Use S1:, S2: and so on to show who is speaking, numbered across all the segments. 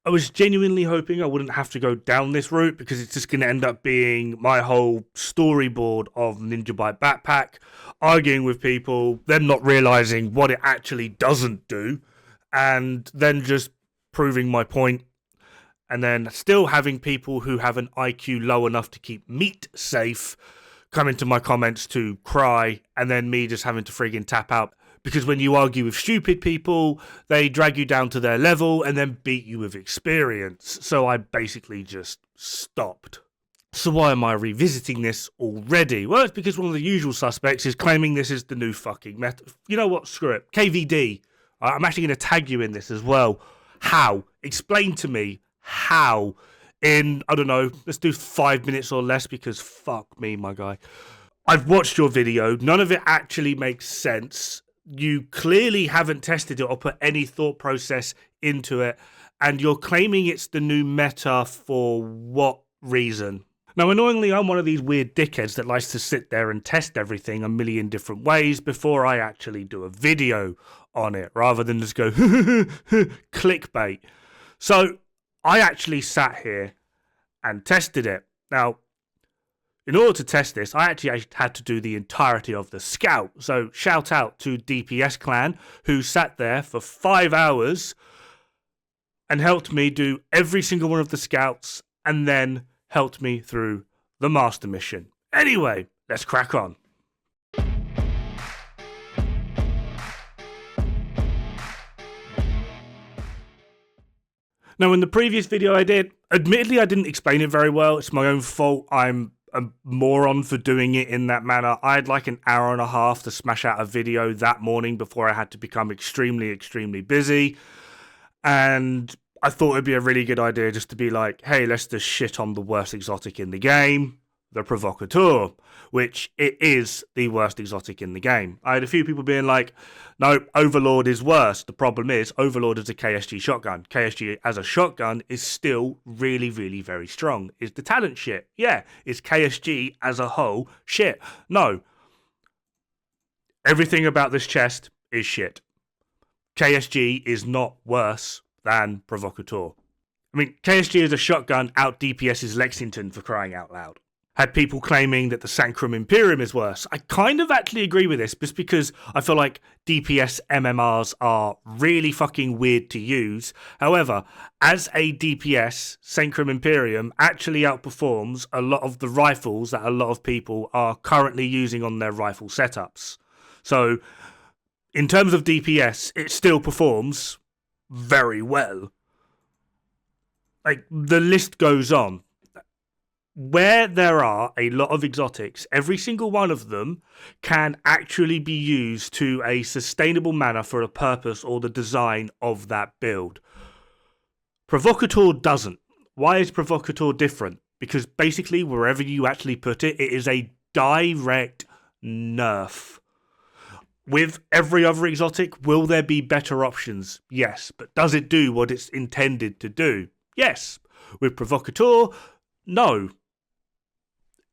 S1: I was genuinely hoping I wouldn't have to go down this route because it's just going to end up being my whole storyboard of Ninja Byte Backpack, arguing with people, them not realizing what it actually doesn't do, and then just proving my point, and then still having people who have an IQ low enough to keep meat safe come into my comments to cry, and then me just having to friggin' tap out. Because when you argue with stupid people, they drag you down to their level and then beat you with experience. So I basically just stopped. So why am I revisiting this already? Well, it's because one of the usual suspects is claiming this is the new fucking meta. You know what? Screw it. KVD. I'm actually going to tag you in this as well. How? Explain to me how. In, I don't know, let's do 5 minutes or less because fuck me, my guy. I've watched your video. None of it actually makes sense. You clearly haven't tested it or put any thought process into it, and you're claiming it's the new meta for what reason? Now, annoyingly, I'm one of these weird dickheads that likes to sit there and test everything a million different ways before I actually do a video on it, rather than just go clickbait. So I actually sat here and tested it. Now, in order to test this, I actually had to do the entirety of the scout. So shout out to DPS Clan, who sat there for 5 hours and helped me do every single one of the scouts and then helped me through the master mission. Anyway, let's crack on. Now, in the previous video I did, admittedly I didn't explain it very well. It's my own fault. I'm a moron for doing it in that manner. I had like an hour and a half to smash out a video that morning before I had to become extremely busy. And I thought it'd be a really good idea just to be like, hey, let's just shit on the worst exotic in the game, the Provocator, which it is the worst exotic in the game. I had a few people being like, no, Overlord is worse. The problem is Overlord is a KSG shotgun. KSG as a shotgun is still really very strong. Is the talent shit? Yeah. Is KSG as a whole shit? No. Everything about this chest is shit. KSG is not worse than Provocator. I mean, KSG as a shotgun out DPS's Lexington, for crying out loud. Had people claiming that the Sacrum Imperium is worse. I kind of actually agree with this, just because I feel like DPS MMRs are really fucking weird to use. However, as a DPS, Sacrum Imperium actually outperforms a lot of the rifles that a lot of people are currently using on their rifle setups. So, in terms of DPS, it still performs very well. Like, the list goes on. Where there are a lot of exotics, every single one of them can actually be used to a sustainable manner for a purpose or the design of that build. Provocator doesn't. Why is Provocator different? Because basically, wherever you actually put it, it is a direct nerf. With every other exotic, will there be better options? Yes. But does it do what it's intended to do? Yes. With Provocator, no.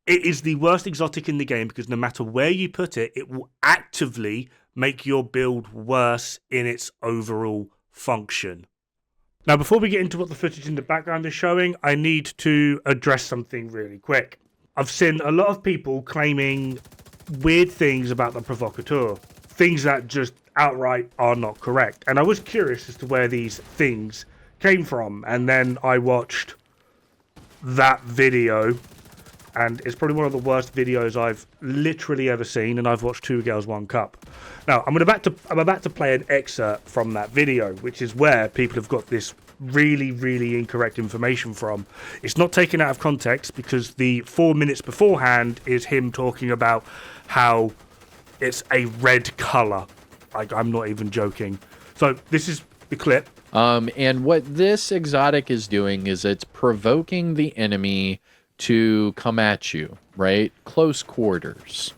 S1: It is the worst exotic in the game because no matter where you put it, it will actively make your build worse in its overall function. Now, before we get into what the footage in the background is showing, I need to address something really quick. I've seen a lot of people claiming weird things about the Provocator, things that just outright are not correct. And I was curious as to where these things came from. And then I watched that video. And it's probably one of the worst videos I've literally ever seen, and I've watched 2 Girls 1 Cup. Now, I'm about to play an excerpt from that video, which is where people have got this really incorrect information from. It's not taken out of context because the 4 minutes beforehand is him talking about how it's a red colour. I'm not even joking. So this is the clip.
S2: And what this exotic is doing is it's provoking the enemy to come at you, right? Close quarters.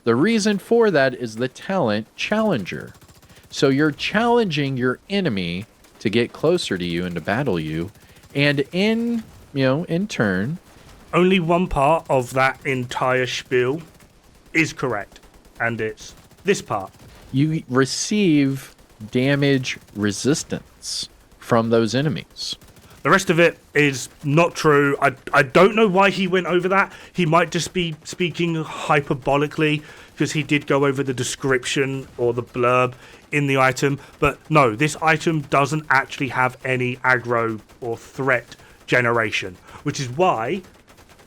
S2: The reason for that is the talent Challenger. So you're challenging your enemy to get closer to you and to battle you. And in turn,
S1: only one part of that entire spiel is correct. And it's this part.
S2: You receive damage resistance from those enemies.
S1: The rest of it is not true. I don't know why he went over that. He might just be speaking hyperbolically because he did go over the description or the blurb in the item. But no, this item doesn't actually have any aggro or threat generation, which is why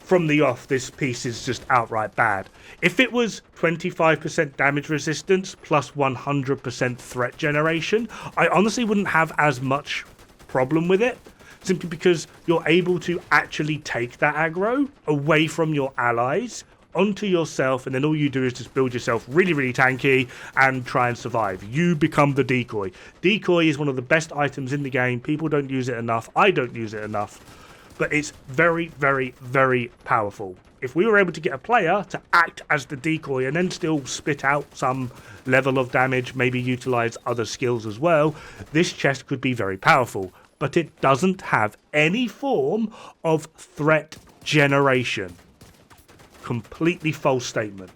S1: from the off this piece is just outright bad. If it was 25% damage resistance plus 100% threat generation, I honestly wouldn't have as much problem with it, simply because you're able to actually take that aggro away from your allies onto yourself, and then all you do is just build yourself really, really tanky and try and survive. You become the decoy. Decoy is one of the best items in the game. People don't use it enough. I don't use it enough. But it's very, very, very powerful. If we were able to get a player to act as the decoy and then still spit out some level of damage, maybe utilize other skills as well, this chest could be very powerful. But it doesn't have any form of threat generation. Completely false statement.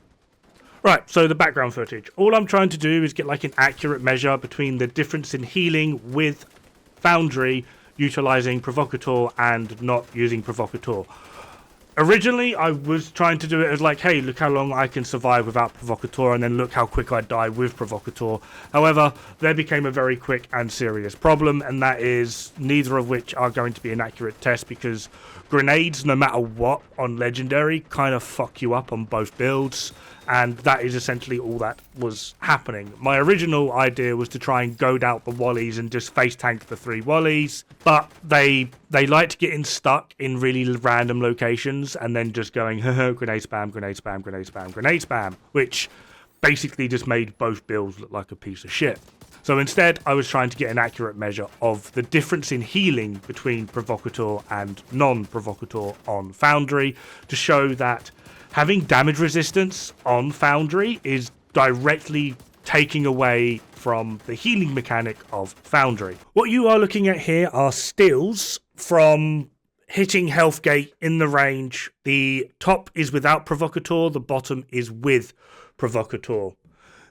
S1: Right, so the background footage. All I'm trying to do is get like an accurate measure between the difference in healing with Foundry utilizing Provocator and not using Provocator. Originally, I was trying to do it as like, hey, look how long I can survive without Provocator, and then look how quick I die with Provocator. However, there became a very quick and serious problem, and that is neither of which are going to be an accurate test, because grenades, no matter what, on Legendary, kind of fuck you up on both builds, and that is essentially all that was happening. My original idea was to try and goad out the Wallies and just face tank the 3 Wallies, but they liked getting stuck in really random locations and then just going grenade spam, grenade spam, grenade spam, grenade spam, which basically just made both builds look like a piece of shit. So instead, I was trying to get an accurate measure of the difference in healing between Provocator and non-Provocator on Foundry to show that having damage resistance on Foundry is directly taking away from the healing mechanic of Foundry. What you are looking at here are stills from hitting health gate in the range. The top is without Provocator, the bottom is with Provocator.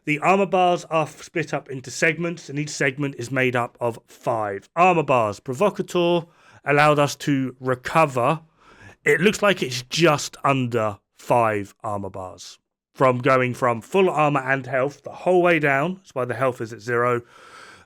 S1: The armor bars are split up into segments, and each segment is made up of 5 armor bars. Provocator allowed us to recover. It looks like it's just under 5 armor bars. From going from full armor and health the whole way down, that's why the health is at 0.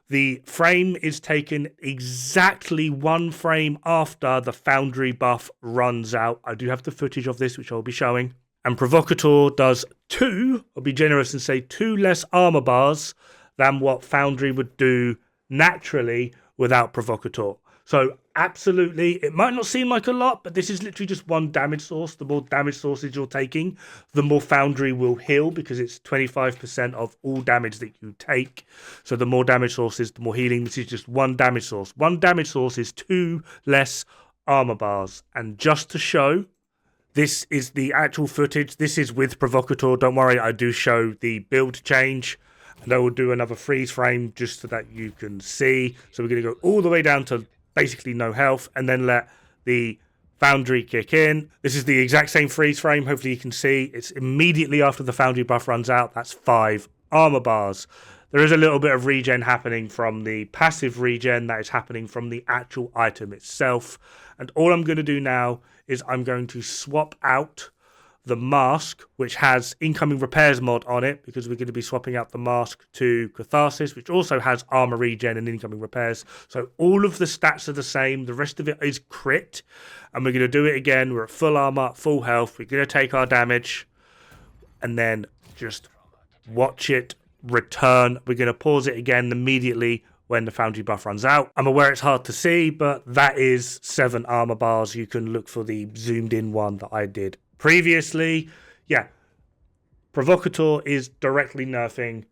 S1: The frame is taken exactly 1 frame after the Foundry buff runs out. I do have the footage of this, which I'll be showing. And Provocator does 2, I'll be generous and say 2 less armor bars than what Foundry would do naturally without Provocator. So absolutely, it might not seem like a lot, but this is literally just 1 damage source. The more damage sources you're taking, the more Foundry will heal, because it's 25% of all damage that you take. So the more damage sources, the more healing. This is just 1 damage source. 1 damage source is 2 less armor bars. And just to show, this is the actual footage. This is with Provocator. Don't worry, I do show the build change. And I will do another freeze frame just so that you can see. So we're going to go all the way down to basically no health, and then let the Foundry kick in. This is the exact same freeze frame. Hopefully you can see it's immediately after the Foundry buff runs out. That's 5 armor bars. There is a little bit of regen happening from the passive regen that is happening from the actual item itself. And all I'm going to do now is I'm going to swap out the mask, which has incoming repairs mod on it, because we're going to be swapping out the mask to Catharsis, which also has armor regen and incoming repairs. So all of the stats are the same. The rest of it is crit, and we're going to do it again. We're at full armor, full health. We're going to take our damage and then just watch it return. We're going to pause it again immediately when the Foundry buff runs out. I'm aware it's hard to see, but that is 7 armor bars. You can look for the zoomed in one that I did previously. Yeah, Provocator is directly nerfing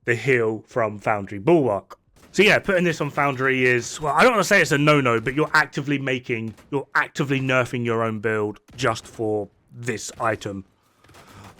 S1: the heal from Foundry Bulwark. So yeah, putting this on Foundry is, well, I don't want to say it's a no-no, but you're actively nerfing your own build just for this item.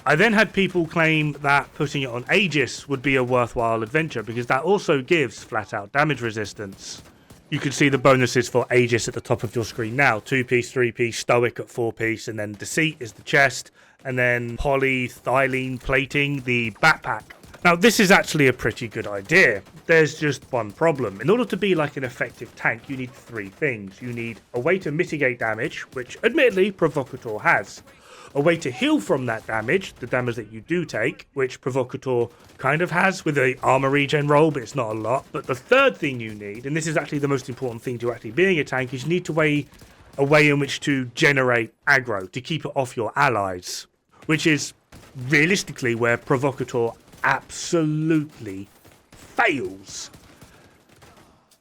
S1: I then had people claim that putting it on Aegis would be a worthwhile adventure, because that also gives flat-out damage resistance. You can see the bonuses for Aegis at the top of your screen now. 2-piece, 3-piece, Stoic at 4-piece, and then Deceit is the chest, and then Polyethylene Plating, the backpack. Now, this is actually a pretty good idea. There's just one problem. In order to be like an effective tank, you need three things. You need a way to mitigate damage, which admittedly Provocator has. A way to heal from that damage, the damage that you do take, which Provocator kind of has with a armor regen roll, but it's not a lot. But the third thing you need, and this is actually the most important thing to actually being a tank, is you need a way in which to generate aggro, to keep it off your allies, which is realistically where Provocator absolutely fails.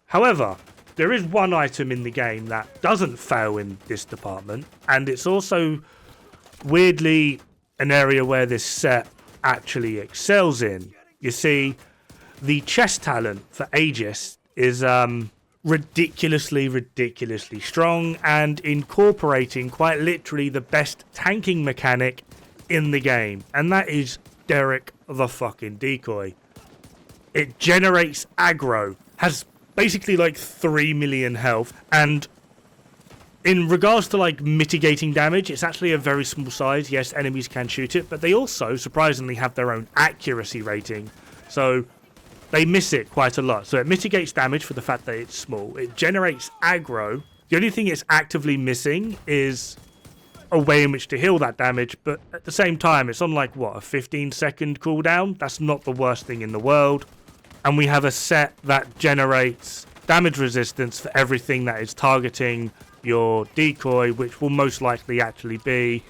S1: However, there is one item in the game that doesn't fail in this department, and it's also weirdly an area where this set actually excels in. You see, the chest talent for Aegis is ridiculously strong and incorporating quite literally the best tanking mechanic in the game, and that is Derek the fucking Decoy. It generates aggro, has basically like 3 million health, and in regards to like mitigating damage, it's actually a very small size. Yes, enemies can shoot it, but they also surprisingly have their own accuracy rating, so they miss it quite a lot. So it mitigates damage for the fact that it's small. It generates aggro. The only thing it's actively missing is a way in which to heal that damage, but at the same time, it's on like, what, a 15-second cooldown? That's not the worst thing in the world. And we have a set that generates damage resistance for everything that is targeting your decoy, which will most likely actually be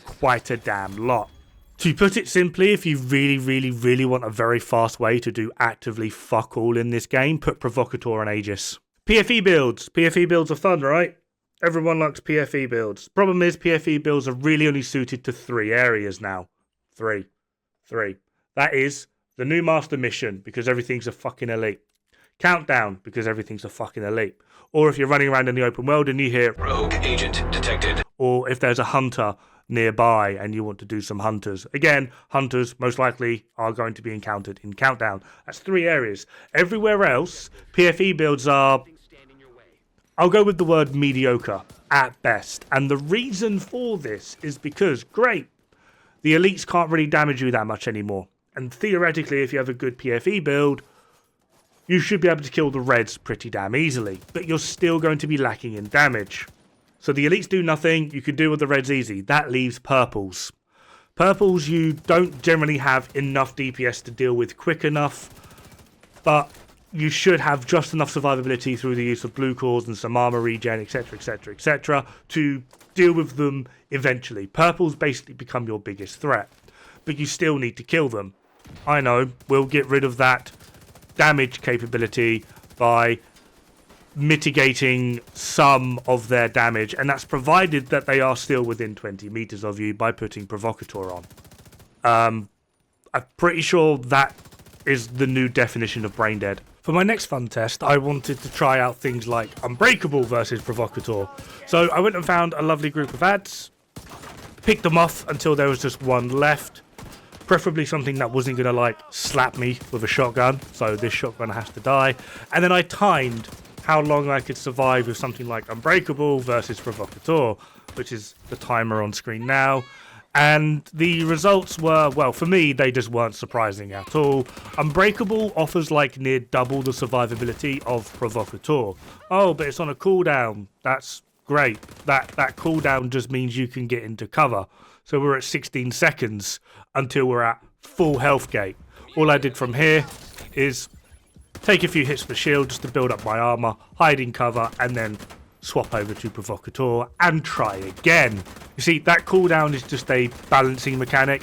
S1: quite a damn lot. To put it simply, if you really want a very fast way to do actively fuck all in this game, put Provocator on Aegis. PFE builds. PFE builds are fun, right? Everyone likes PFE builds. Problem is, PFE builds are really only suited to 3 areas now. Three. That is the new master mission, because everything's a fucking elite. Countdown, because everything's a fucking elite. Or if you're running around in the open world and you hear rogue agent detected. Or if there's a hunter nearby and you want to do some hunters. Again, hunters most likely are going to be encountered in Countdown. That's 3 areas. Everywhere else, PFE builds are, I'll go with the word mediocre at best. And the reason for this is because, great, the elites can't really damage you that much anymore. And theoretically, if you have a good PFE build, you should be able to kill the reds pretty damn easily. But you're still going to be lacking in damage. So the elites do nothing, you can deal with the reds easy. That leaves purples. Purples you don't generally have enough DPS to deal with quick enough, but you should have just enough survivability through the use of blue cores and some armor regen, etc, to deal with them eventually. Purples basically become your biggest threat, but you still need to kill them. I know, we'll get rid of that damage capability by mitigating some of their damage, and that's provided that they are still within 20 meters of you by putting Provocator on. I'm pretty sure that is the new definition of brain dead. For my next fun test, I wanted to try out things like Unbreakable versus Provocator. So I went and found a lovely group of ads, picked them off until there was just one left, preferably something that wasn't going to like slap me with a shotgun, so this shotgun has to die, and then I timed how long I could survive with something like Unbreakable versus Provocator, which is the timer on screen now. And the results were, well, for me, they just weren't surprising at all. Unbreakable offers like near double the survivability of Provocator. Oh, but it's on a cooldown. That's great. That cooldown just means you can get into cover. So we're at 16 seconds until we're at full health gate. All I did from here is take a few hits for shield just to build up my armor, hide in cover, and then swap over to Provocator and try again. You see, that cooldown is just a balancing mechanic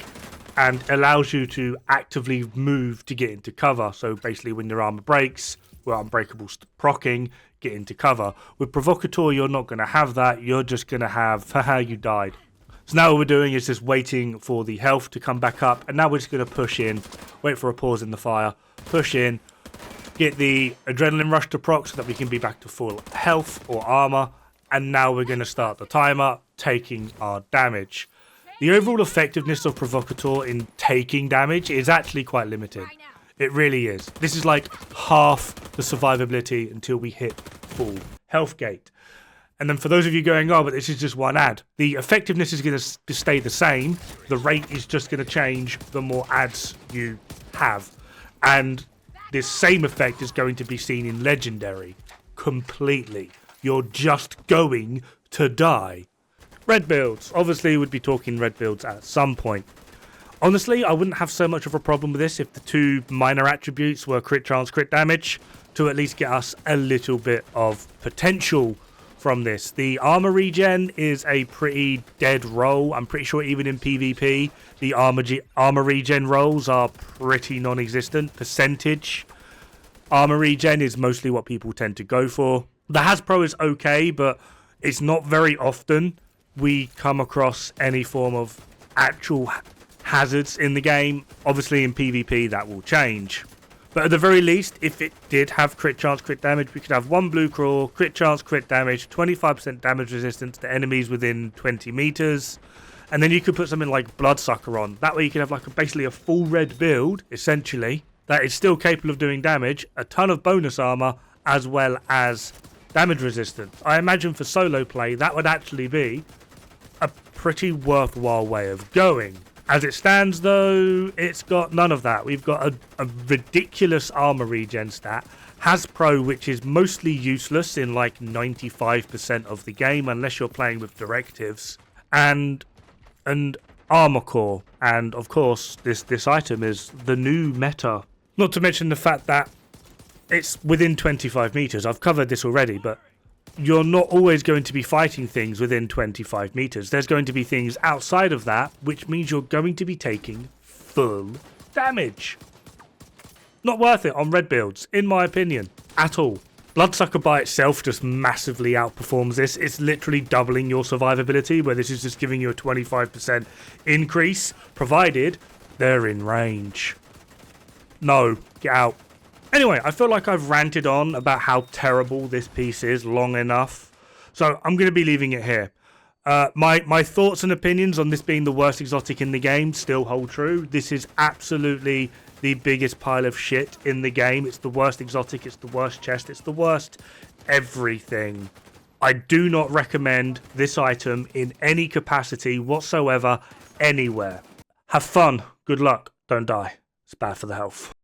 S1: and allows you to actively move to get into cover. So basically when your armor breaks, well, Unbreakable's proccing, get into cover. With Provocator, you're not going to have that. You're just going to have, haha, you died. So now what we're doing is just waiting for the health to come back up. And now we're just going to push in, wait for a pause in the fire, push in, get the adrenaline rush to proc so that we can be back to full health or armor. And now we're going to start the timer, taking our damage. The overall effectiveness of Provocator in taking damage is actually quite limited. It really is. This is like half the survivability until we hit full health gate. And then for those of you going, oh, but this is just one ad, the effectiveness is going to stay the same. The rate is just going to change the more ads you have. And this same effect is going to be seen in Legendary completely. You're just going to die. Red builds. Obviously, we'd be talking red builds at some point. Honestly, I wouldn't have so much of a problem with this if the two minor attributes were crit chance, crit damage, to at least get us a little bit of potential from this. The armor regen is a pretty dead roll. I'm pretty sure even in PvP, the armor regen rolls are pretty non-existent. Percentage armor regen is mostly what people tend to go for. The Hasbro is okay, but it's not very often we come across any form of actual hazards in the game. Obviously in PvP that will change. But at the very least, if it did have crit chance, crit damage, we could have 1 blue crawl, crit chance, crit damage, 25% damage resistance to enemies within 20 meters. And then you could put something like Bloodsucker on. That way you can have like basically a full red build, essentially, that is still capable of doing damage, a ton of bonus armor, as well as damage resistance. I imagine for solo play, that would actually be a pretty worthwhile way of going. As it stands, though, it's got none of that. We've got a ridiculous armor regen stat. Hasbro, which is mostly useless in like 95% of the game, unless you're playing with directives. And armor core. And, of course, this item is the new meta. Not to mention the fact that it's within 25 meters. I've covered this already, but you're not always going to be fighting things within 25 meters. There's going to be things outside of that, which means you're going to be taking full damage. Not worth it on red builds, in my opinion, at all. Bloodsucker by itself just massively outperforms this. It's literally doubling your survivability, where this is just giving you a 25% increase, provided they're in range. No, get out. Anyway, I feel like I've ranted on about how terrible this piece is long enough, so I'm going to be leaving it here. My thoughts and opinions on this being the worst exotic in the game still hold true. This is absolutely the biggest pile of shit in the game. It's the worst exotic, it's the worst chest, it's the worst everything. I do not recommend this item in any capacity whatsoever, anywhere. Have fun, good luck, don't die. It's bad for the health.